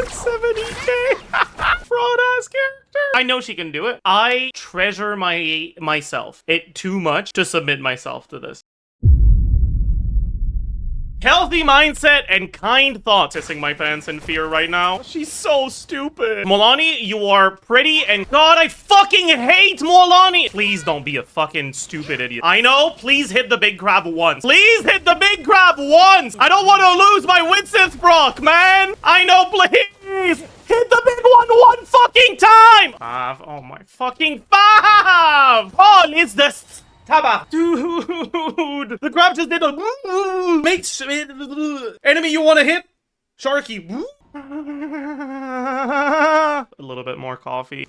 70k. Fraud ass character. I know she can do it. I treasure myself it too much to submit myself to this. Healthy mindset and kind thoughts. Kissing my pants in fear right now. She's so stupid. Mualani, you are pretty and God, I fucking hate Mualani. Please don't be a fucking stupid idiot. I know, please hit the big crab once. Please hit the big crab once. I don't want to lose my Winsith Brock, man. I know, please. Hit the big one fucking time. Five. Oh my fucking five. Oh, it's the... Taba. Dude, the crab just did a makes enemy you want to hit. Sharky. A little bit more coffee.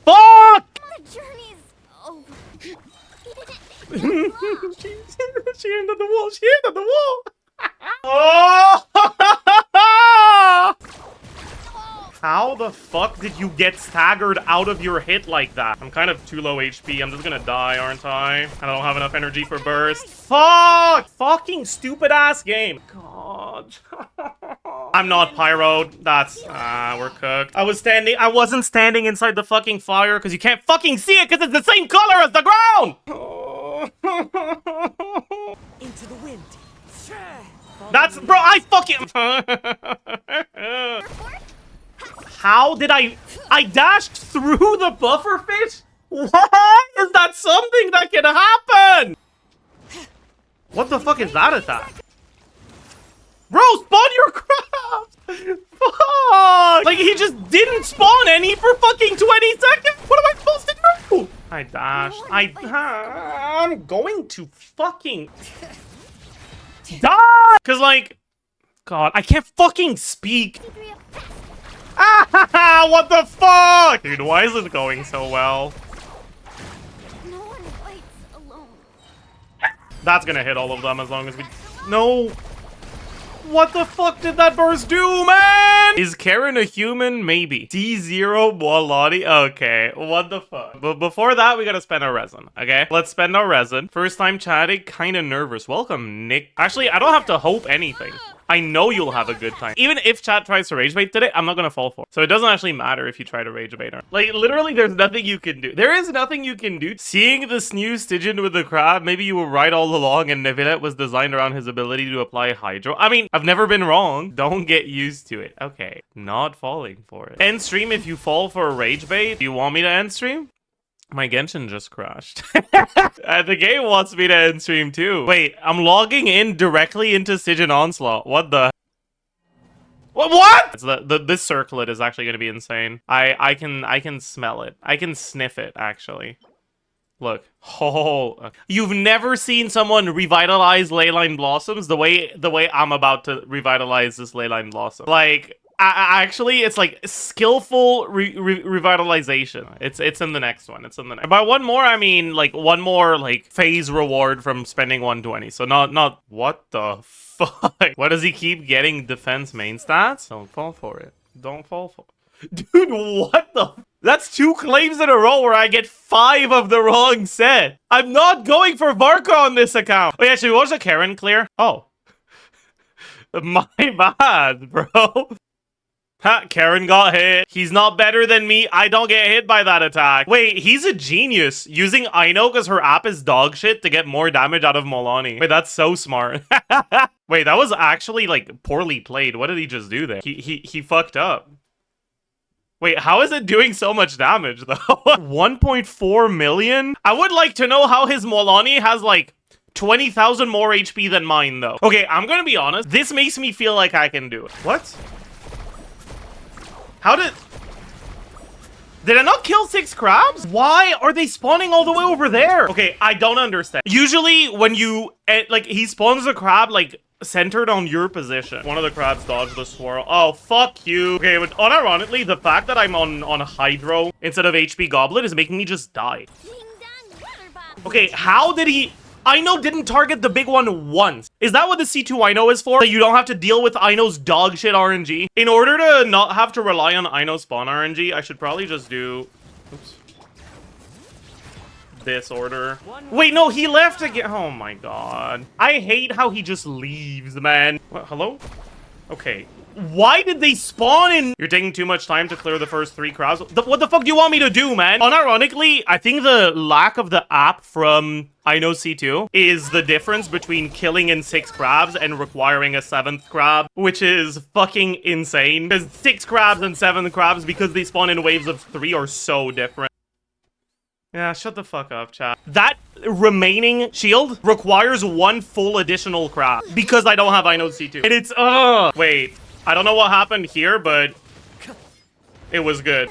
Fuck! The journey's over. She ended the wall. She ended the wall. Oh! How the fuck did you get staggered out of your hit like that? I'm kind of too low HP. I'm just gonna die, aren't I? I don't have enough energy for burst. Fuck! Fucking stupid ass game. God. I'm not pyroed. That's we're cooked. I wasn't standing inside the fucking fire because you can't fucking see it because it's the same color as the ground. Into the wind. That's bro, I fucking How did I dashed through the buffer fish? What? Is that something that can happen? What the fuck is that attack? Bro, spawn your crabs! Fuck! Like, he just didn't spawn any for fucking 20 seconds! What am I supposed to do? I dashed. I'm going to fucking die! Cause, like, God, I can't fucking speak. Ah, what the fuck? Dude, why is it going so well? No one fights alone. That's gonna hit all of them as long as we... No. What the fuck did that burst do, man? Is Karon a human? Maybe. T0 Mualani? Okay, what the fuck? But before that, we gotta spend our resin, okay? Let's spend our resin. First time chatting, kinda nervous. Welcome, Nick. Actually, I don't have to hope anything. I know you'll have a good time. Even if chat tries to rage bait today, I'm not gonna fall for it. So it doesn't actually matter if you try to rage bait her. Like, literally, there's nothing you can do. There is nothing you can do. Seeing this new Stygian with the crab, maybe you were right all along and Nevillet was designed around his ability to apply hydro. I mean, I've never been wrong. Don't get used to it. Okay, not falling for it. End stream if you fall for a rage bait. Do you want me to end stream? My Genshin just crashed. The game wants me to end stream too. Wait, I'm logging in directly into Stygian Onslaught. What the? What? It's this circlet is actually going to be insane. I can smell it. I can sniff it actually. Look. Oh, you've never seen someone revitalize Leyline Blossoms the way I'm about to revitalize this Leyline Blossom. Like, actually, it's like skillful revitalization. It's in the next one. It's in the next. By one more, I mean like one more like phase reward from spending 120. So not what the fuck? Why does he keep getting defense main stats? Don't fall for it. Don't fall for it. Dude, what the? That's 2 claims in a row where I get 5 of the wrong set. I'm not going for Varka on this account. Oh yeah, should we watch the Karon clear? Oh. My bad, bro. Ha, Karon got hit. He's not better than me. I don't get hit by that attack. Wait, he's a genius. Using Aino because her app is dog shit to get more damage out of Mualani. Wait, that's so smart. Wait, that was actually like poorly played. What did he just do there? He fucked up. Wait, how is it doing so much damage though? 1.4 million? I would like to know how his Mualani has like 20,000 more HP than mine though. Okay, I'm gonna be honest. This makes me feel like I can do it. What? How did I not kill 6 crabs? Why are they spawning all the way over there? Okay, I don't understand. Usually when you, like, he spawns a crab, like, centered on your position. One of the crabs dodged the swirl. Oh, fuck you. Okay, but unironically, the fact that I'm on Hydro instead of HP Goblet is making me just die. Okay, how did he... Aino didn't target the big one once. Is that what the C2 Aino is for? That you don't have to deal with Aino's dog shit RNG? In order to not have to rely on Aino spawn RNG, I should probably just do... Oops. This order. Wait, no, he left again. Oh my god. I hate how he just leaves, man. What, hello? Okay. Why did they spawn in? You're taking too much time to clear the first 3 crabs. What the fuck do you want me to do, man? Unironically, I think the lack of the app from I know C2 is the difference between killing in 6 crabs and requiring a 7th crab, which is fucking insane. Because 6 crabs and 7 crabs, because they spawn in waves of 3, are so different. Yeah, shut the fuck up, chat. That remaining shield requires 1 full additional crab because I don't have I know C2. And it's, wait. I don't know what happened here, but it was good.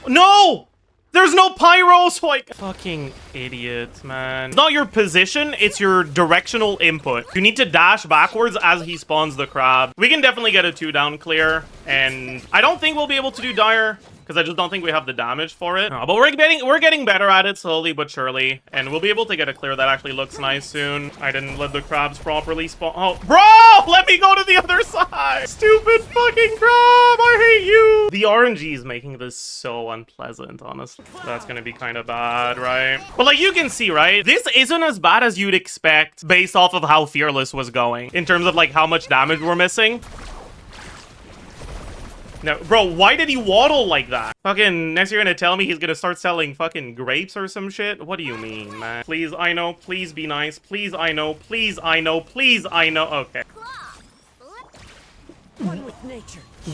No! There's no pyro, so like... Fucking idiot, man. It's not your position, it's your directional input. You need to dash backwards as he spawns the crab. We can definitely get a 2 down clear, and I don't think we'll be able to do dire, because I just don't think we have the damage for it. But we're getting better at it slowly but surely, and we'll be able to get a clear that actually looks nice soon. I didn't let the crabs properly spawn. Oh, bro! Let me go to the other side! Stupid fucking crab! I hate you! The RNG is making this so unpleasant, honestly. That's gonna be kind of bad, right? But like, you can see, right? This isn't as bad as you'd expect based off of how Fearless was going, in terms of like how much damage we're missing. No, bro, why did he waddle like that? Fucking, next you're gonna tell me he's gonna start selling fucking grapes or some shit? What do you mean, man? Please, I know. Please be nice. Please, I know. Please, I know. Please, I know. Okay.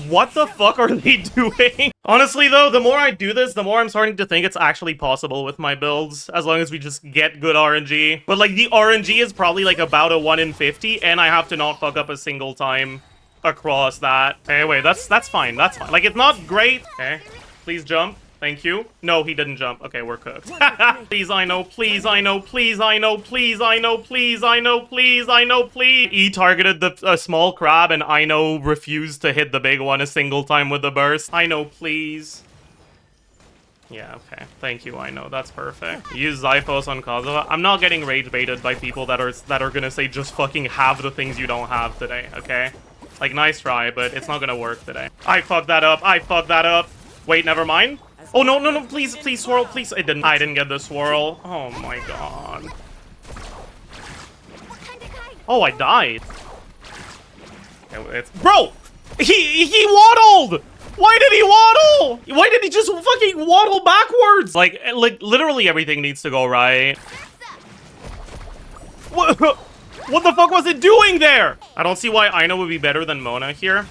What the fuck are they doing? Honestly, though, the more I do this, the more I'm starting to think it's actually possible with my builds, as long as we just get good RNG. But, like, the RNG is probably, like, about a 1 in 50, and I have to not fuck up a single time across that. Hey, wait, that's fine. That's fine. Like, it's not great. Okay, please jump. Thank you. No, he didn't jump. Okay, we're cooked. Please, I know. Please, I know. Please, I know. Please, I know. Please, I know. Please, I know. Please. He targeted the small crab, and I know refused to hit the big one a single time with the burst. I know. Please. Yeah, okay. Thank you, I know. That's perfect. Use Zyphos on Kazuha. I'm not getting rage baited by people that are gonna say just fucking have the things you don't have today, okay? Like, nice try, but it's not gonna work today. I fucked that up. I fucked that up. Wait, never mind. Oh, no, no, no, please, please, swirl, please. I didn't get the swirl. Oh, my God. Oh, I died. Bro! He waddled! Why did he waddle? Why did he just fucking waddle backwards? Like, literally everything needs to go right. What the fuck was it doing there? I don't see why Aino would be better than Mona here.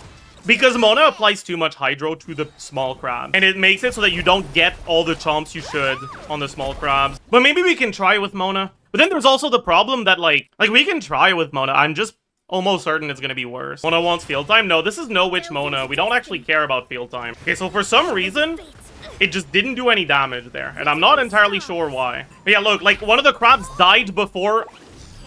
Because Mona applies too much hydro to the small crab. And it makes it so that you don't get all the chomps you should on the small crabs. But maybe we can try with Mona. But then there's also the problem that, like we can try with Mona. I'm just almost certain it's gonna be worse. Mona wants field time? No, this is no witch Mona. We don't actually care about field time. Okay, so for some reason, it just didn't do any damage there. And I'm not entirely sure why. But yeah, look, like, one of the crabs died before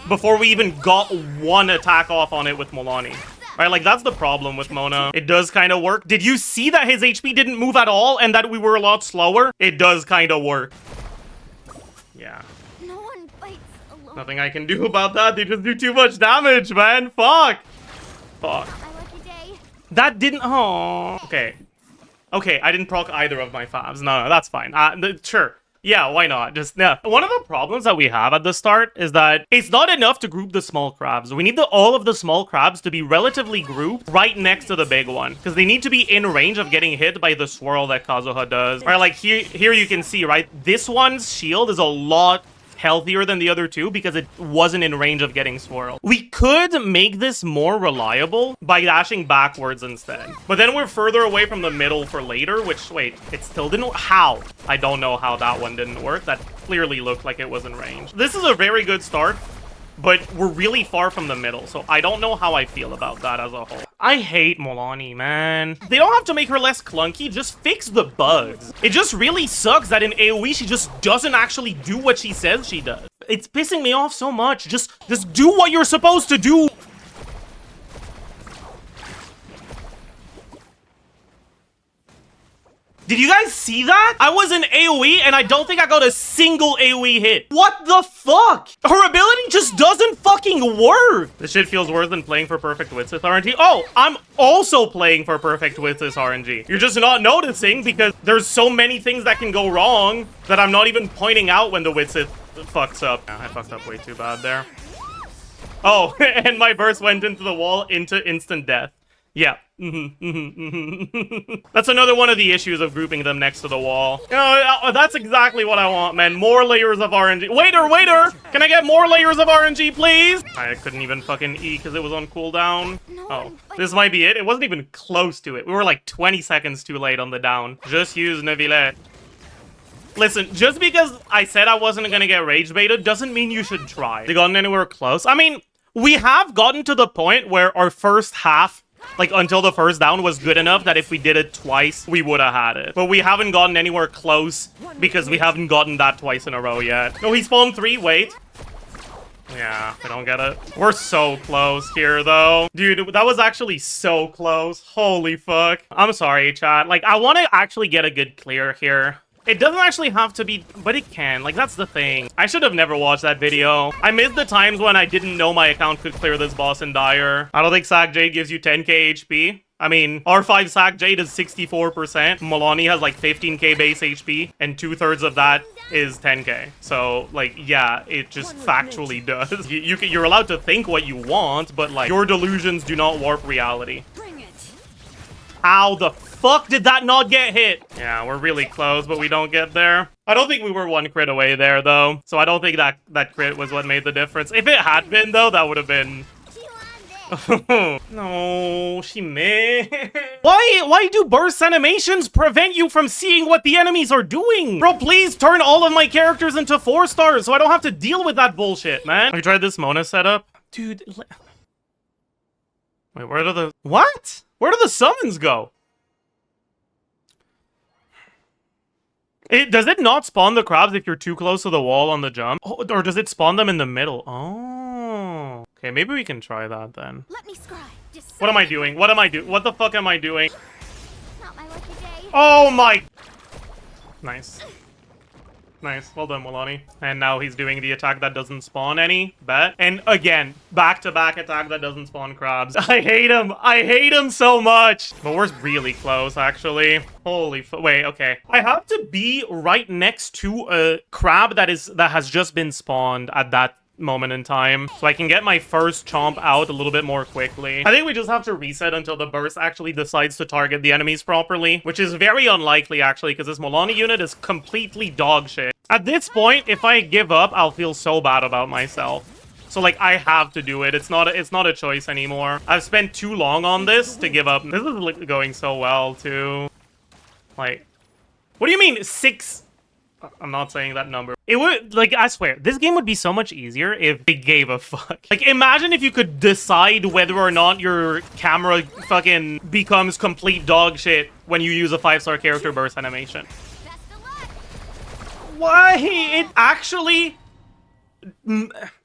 we even got 1 attack off on it with Mualani. Right, like, that's the problem with Mona. It does kind of work. Did you see that his HP didn't move at all and that we were a lot slower? It does kind of work. Yeah. No one fights alone. Nothing I can do about that. They just do too much damage, man. Fuck. Fuck. That didn't... Oh. Okay. Okay, I didn't proc either of my favs. No, that's fine. Sure. Yeah, why not? Just, yeah. One of the problems that we have at the start is that it's not enough to group the small crabs. We need all of the small crabs to be relatively grouped right next to the big one. Because they need to be in range of getting hit by the swirl that Kazuha does. Right, like here you can see, right? This one's shield is a lot healthier than the other two because it wasn't in range of getting swirled. We could make this more reliable by dashing backwards instead. But then we're further away from the middle for later, which, wait, it still didn't... How? I don't know how that one didn't work. That clearly looked like it was in range. This is a very good start, but we're really far from the middle, so I don't know how I feel about that as a whole. I hate Mualani, man. They don't have to make her less clunky, just fix the bugs. It just really sucks that in AoE she just doesn't actually do what she says she does. It's pissing me off so much. Just do what you're supposed to do. Did you guys see that? I was in AoE and I don't think I got a single AoE hit. What the fuck? Her ability just doesn't fucking work. This shit feels worse than playing for Perfect Wits with RNG. Oh, I'm also playing for Perfect Wits with RNG. You're just not noticing because there's so many things that can go wrong that I'm not even pointing out when the Wits fucks up. Yeah, I fucked up way too bad there. Oh, and my burst went into the wall into instant death. Yeah. That's another one of the issues of grouping them next to the wall. You know, that's exactly what I want, man. More layers of RNG. Waiter! Can I get more layers of RNG, please? I couldn't even fucking eat because it was on cooldown. Oh, this might be it. It wasn't even close to it. We were like 20 seconds too late on the down. Just use Neville. Listen, just because I said I wasn't gonna get rage baited doesn't mean you should try. They gotten anywhere close? I mean, we have gotten to the point where our first half, like, until the first down was good enough that if we did it twice, we would have had it. But we haven't gotten anywhere close because we haven't gotten that twice in a row yet. No, he spawned 3, wait. Yeah, I don't get it. We're so close here, though. Dude, that was actually so close. Holy fuck. I'm sorry, chat. Like, I want to actually get a good clear here. It doesn't actually have to be, but it can. Like, that's the thing. I should have never watched that video. I missed the times when I didn't know my account could clear this boss in Dire. I don't think Sack Jade gives you 10k HP. I mean, R5 Sack Jade is 64%. Mualani has like 15k base HP, and 2/3 of that is 10k. So, like, yeah, it just factually does. You're allowed to think what you want, but, like, your delusions do not warp reality. How the fuck did that not get hit? Yeah, we're really close, but we don't get there. I don't think we were 1 crit away there, though. So I don't think that crit was what made the difference. If it had been, though, that would have been... No, she missed. Why do burst animations prevent you from seeing what the enemies are doing? Bro, please turn all of my characters into 4 stars so I don't have to deal with that bullshit, man. I tried this Mona setup. Dude, wait, where do the... What? Where do the summons go? Does it not spawn the crabs if you're too close to the wall on the jump? Oh, or does it spawn them in the middle? Oh. Okay, maybe we can try that then. Let me scry. What am I doing? What am I doing? What the fuck am I doing? Not my lucky day. Oh my... Nice. Nice. Well done, Mualani. And now he's doing the attack that doesn't spawn any. Bet. And again, back-to-back attack that doesn't spawn crabs. I hate him. I hate him so much. But we're really close, actually. Holy wait, okay. I have to be right next to a crab that has just been spawned at that moment in time, so I can get my first chomp out a little bit more quickly. I think we just have to reset until the burst actually decides to target the enemies properly, which is very unlikely, actually, because this Mualani unit is completely dog shit. At this point, if I give up, I'll feel so bad about myself. So, like, I have to do it. It's not a choice anymore. I've spent too long on this to give up. This is going so well, too. Like, what do you mean 6? I'm not saying that number. It would, like, I swear, this game would be so much easier if they gave a fuck. Like, imagine if you could decide whether or not your camera fucking becomes complete dog shit when you use a 5-star character burst animation. Why? It actually...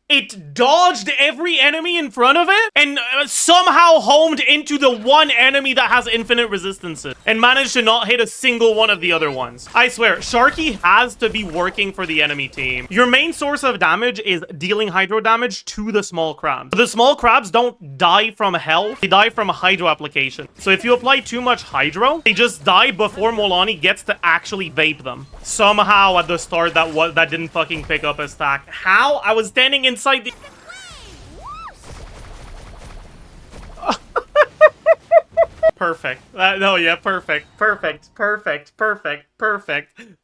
It dodged every enemy in front of it and somehow homed into the one enemy that has infinite resistances and managed to not hit a single one of the other ones. I swear, Sharky has to be working for the enemy team. Your main source of damage is dealing hydro damage to the small crabs. The small crabs don't die from health, they die from hydro application. So if you apply too much hydro, they just die before Mualani gets to actually vape them. Somehow at the start that didn't fucking pick up a stack. How? I was standing inside the... Perfect. No, yeah, perfect. Perfect.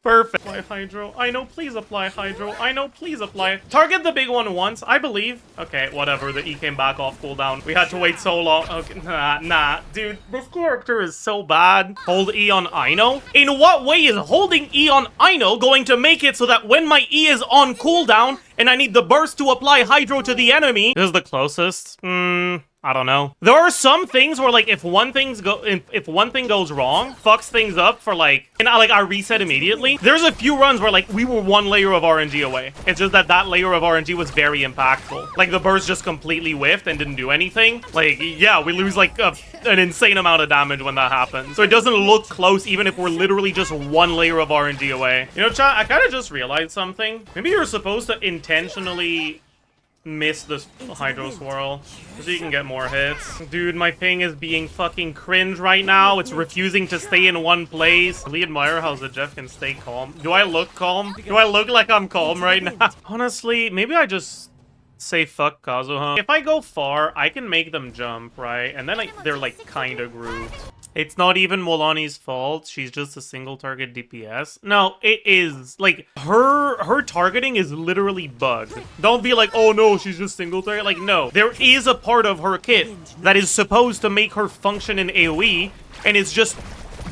Apply hydro. I know, please apply hydro. I know, please apply. Target the big one once, I believe. Okay, whatever. The E came back off cooldown. We had to wait so long. Okay, nah. Dude, this character is so bad. Hold E on Ino? In what way is holding E on Ino going to make it so that when my E is on cooldown and I need the burst to apply hydro to the enemy? This is the closest. I don't know. There are some things where, like, if one thing goes wrong, fucks things up for, like, and I reset immediately. There's a few runs where, like, we were 1 layer of RNG away. It's just that layer of RNG was very impactful. Like, the burst just completely whiffed and didn't do anything. Like, yeah, we lose, like, an insane amount of damage when that happens. So it doesn't look close even if we're literally just 1 layer of RNG away. You know, chat, I kind of just realized something. Maybe you're supposed to intentionally miss this hydro swirl so you can get more hits. Dude, my ping is being fucking cringe right now. It's refusing to stay in one place. I really admire how Zajef can stay calm. Do I look calm? Do I look like I'm calm right now? Honestly, maybe I just say fuck Kazuha. If I go far, I can make them jump, right? And then they're like kind of grouped. It's not even Mualani's fault. She's just a single target DPS. No, it is. Like, her targeting is literally bugged. Don't be like, oh no, she's just single target. Like, no. There is a part of her kit that is supposed to make her function in AoE, and it's just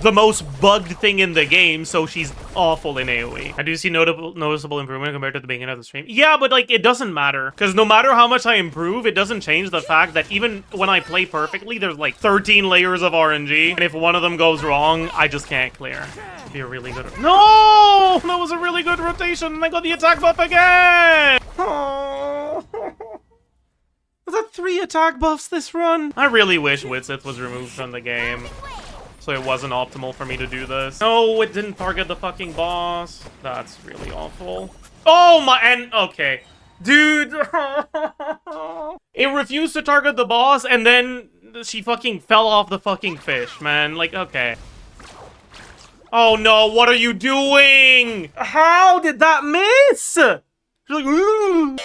the most bugged thing in the game, so she's awful in AoE. I do see noticeable improvement compared to the beginning of the stream. Yeah, but like, it doesn't matter. Because no matter how much I improve, it doesn't change the fact that even when I play perfectly, there's like 13 layers of RNG. And if one of them goes wrong, I just can't clear. It'd be a really good... No! That was a really good rotation, and I got the attack buff again! Oh. Was that 3 attack buffs this run? I really wish Witzith was removed from the game, so it wasn't optimal for me to do this. No, it didn't target the fucking boss. That's really awful. Oh my, and okay. Dude. It refused to target the boss, and then she fucking fell off the fucking fish, man. Like, okay. Oh no, what are you doing? How did that miss? She's like, ooh.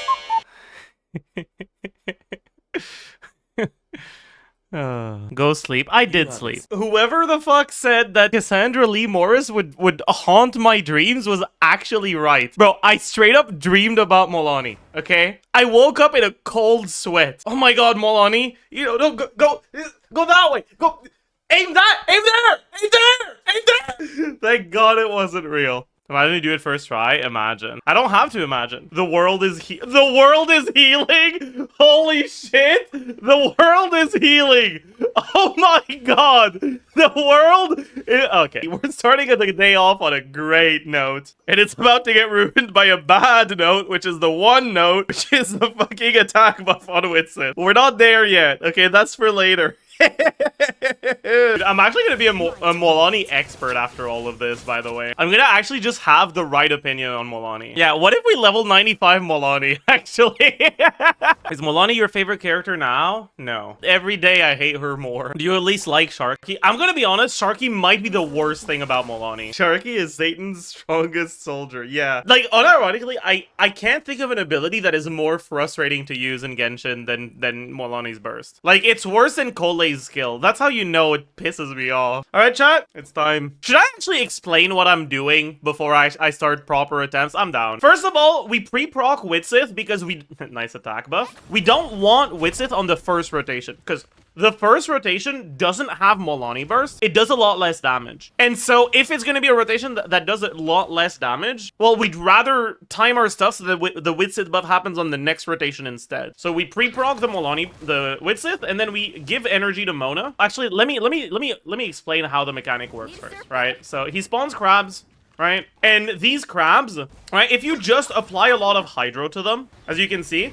Go sleep. I did sleep. Whoever the fuck said that Cassandra Lee Morris would haunt my dreams was actually right. Bro, I straight up dreamed about Mualani, okay? I woke up in a cold sweat. Oh my god, Mualani. You know, no, go that way. Go, aim that, aim there, aim there, aim there. Thank god it wasn't real. Imagine you do it first try. Imagine. I don't have to imagine. The world is healing. Holy shit. The world is healing. Oh my god. The world okay. We're starting the day off on a great note. And it's about to get ruined by a bad note, which is the one note, which is the fucking attack buff on Witzith. We're not there yet. Okay, that's for later. I'm actually gonna be a Mualani expert after all of this, by the way. I'm gonna actually just have the right opinion on Mualani. Yeah, what if we level 95 Mualani, actually? Is Mualani your favorite character now? No. Every day I hate her more. Do you at least like Sharky? I'm gonna be honest, Sharky might be the worst thing about Mualani. Sharky is Satan's strongest soldier, yeah. Like, unironically, I can't think of an ability that is more frustrating to use in Genshin than Mualani's burst. Like, it's worse than Cole's skill. That's how you know it pisses me off. Alright, chat, it's time. Should I actually explain what I'm doing before I start proper attempts? I'm down. First of all, we pre-proc Witzith because we... nice attack buff. We don't want Witzith on the first rotation because the first rotation doesn't have Mualani burst. It does a lot less damage. And so if it's going to be a rotation that does a lot less damage, well, we'd rather time our stuff so that the Witzith buff happens on the next rotation instead. So we pre-proc the Witzith, and then we give energy to Mona. Actually, let me explain how the mechanic works first, right? So he spawns crabs, right? And these crabs, right, if you just apply a lot of hydro to them, as you can see,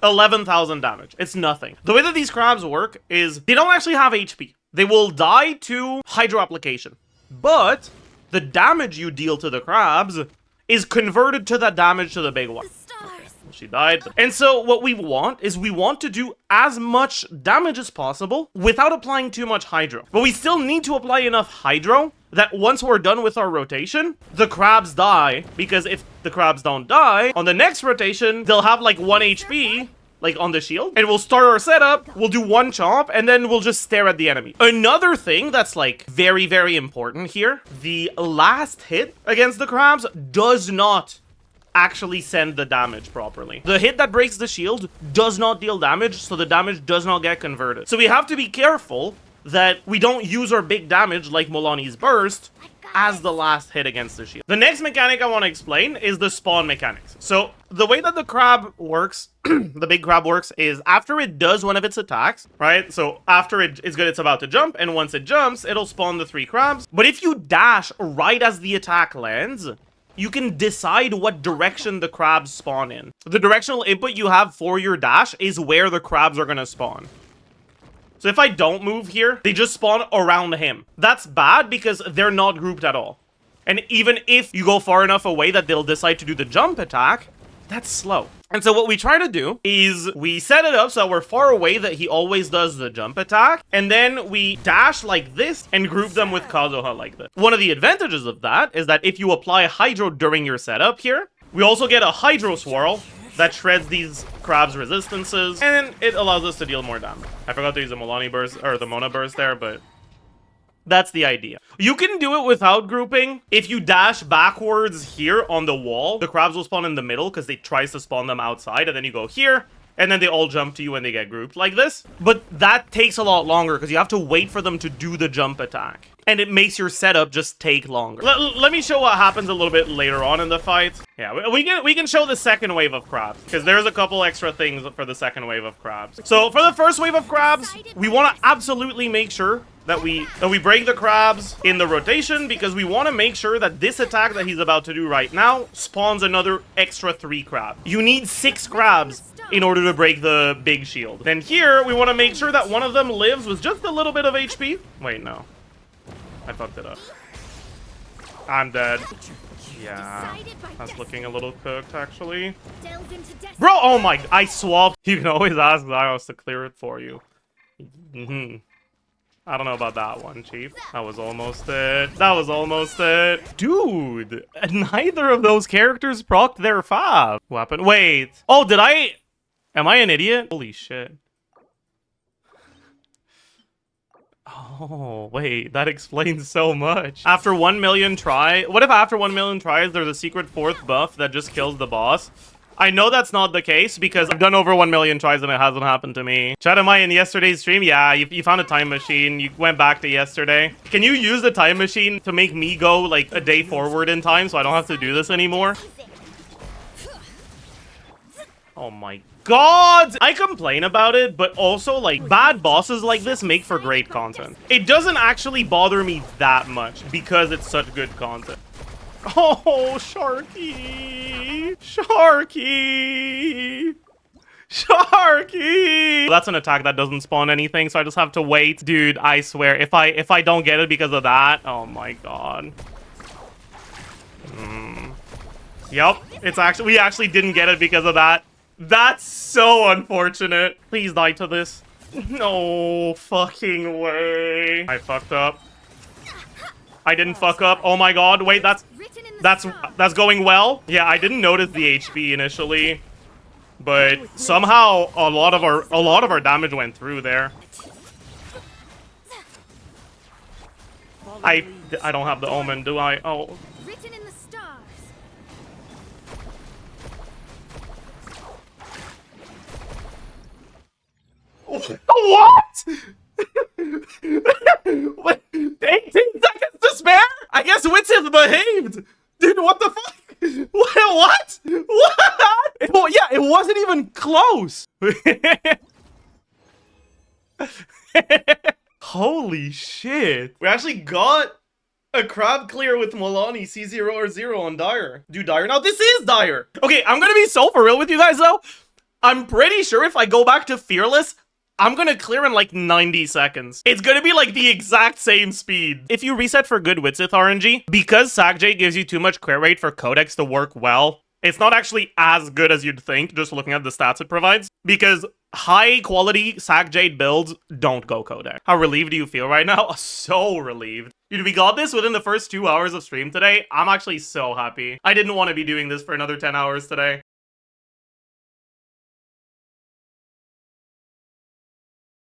11,000 damage. It's nothing. The way that these crabs work is they don't actually have HP. They will die to hydro application. But the damage you deal to the crabs is converted to that damage to the big one. She died. And so what we want is we want to do as much damage as possible without applying too much hydro. But we still need to apply enough hydro that once we're done with our rotation, the crabs die. Because if the crabs don't die, on the next rotation, they'll have like 1 HP, like on the shield. And we'll start our setup, we'll do 1 chomp, and then we'll just stare at the enemy. Another thing that's like very, very important here, the last hit against the crabs does not actually send the damage properly. The hit that breaks the shield does not deal damage, so the damage does not get converted. So we have to be careful that we don't use our big damage like Mualani's burst as the last hit against the shield. The next mechanic I want to explain is the spawn mechanics. So the way that the crab works, the big crab works, is after it does one of its attacks, right? So after it's about to jump, and once it jumps, it'll spawn the 3 crabs. But if you dash right as the attack lands, you can decide what direction the crabs spawn in. The directional input you have for your dash is where the crabs are gonna spawn. So if I don't move here, they just spawn around him. That's bad because they're not grouped at all. And even if you go far enough away that they'll decide to do the jump attack, that's slow. And so what we try to do is we set it up so that we're far away that he always does the jump attack. And then we dash like this and group them with Kazuha like this. One of the advantages of that is that if you apply Hydro during your setup here, we also get a Hydro Swirl that shreds these crabs' resistances, and it allows us to deal more damage. I forgot to use the Mualani burst, or the Mona burst there, but that's the idea. You can do it without grouping. If you dash backwards here on the wall, the crabs will spawn in the middle because they tries to spawn them outside, and then you go here, and then they all jump to you when they get grouped like this. But that takes a lot longer because you have to wait for them to do the jump attack. And it makes your setup just take longer. Let me show what happens a little bit later on in the fight. Yeah, we can show the second wave of crabs, because there's a couple extra things for the second wave of crabs. So for the first wave of crabs, we want to absolutely make sure that we break the crabs in the rotation, because we want to make sure that this attack that he's about to do right now spawns another extra 3 crabs. You need 6 crabs in order to break the big shield. Then here, we want to make sure that one of them lives with just a little bit of HP. Wait, no. I fucked it up. I'm dead. Yeah, that's looking a little cooked, actually. Bro, oh my, I swapped. You can always ask Zajef to clear it for you. I don't know about that one, Chief. That was almost it. That was almost it. Dude, neither of those characters procced their fab. What happened? Wait. Oh, did I? Am I an idiot? Holy shit. Oh, wait, that explains so much. After 1 million try, what if after 1 million tries, there's a secret 4th buff that just kills the boss? I know that's not the case because I've done over 1 million tries and it hasn't happened to me. Chat, am I in yesterday's stream? Yeah, you found a time machine. You went back to yesterday. Can you use the time machine to make me go like a day forward in time so I don't have to do this anymore? Oh my god! I complain about it, but also, like, bad bosses like this make for great content. It doesn't actually bother me that much because it's such good content. Oh, Sharky! Sharky! Sharky! That's an attack that doesn't spawn anything, so I just have to wait. Dude, I swear, if I don't get it because of that, oh my god. Yep, it's actually, we actually didn't get it because of that. That's so unfortunate. Please die to this. No fucking way. I fucked up. I didn't fuck up. Oh my god. Wait, that's going well. Yeah, I didn't notice the HP initially, but somehow a lot of our damage went through there. I don't have the omen, do I? Oh. What? What? 18 seconds to spare? I guess Wits has behaved. Dude, what the fuck? What? What? Well, yeah, it wasn't even close. Holy shit. We actually got a crab clear with Mualani C0 or 0 on Dire. Do Dire now? This is Dire. Okay, I'm gonna be so for real with you guys though. I'm pretty sure if I go back to Fearless, I'm gonna clear in like 90 seconds. It's gonna be like the exact same speed. If you reset for good Witsith RNG, because Sackjade gives you too much crit rate for Codex to work well, it's not actually as good as you'd think, just looking at the stats it provides. Because high quality Sackjade builds don't go Codex. How relieved do you feel right now? So relieved. Dude, we got this within the first 2 hours of stream today. I'm actually so happy. I didn't want to be doing this for another 10 hours today.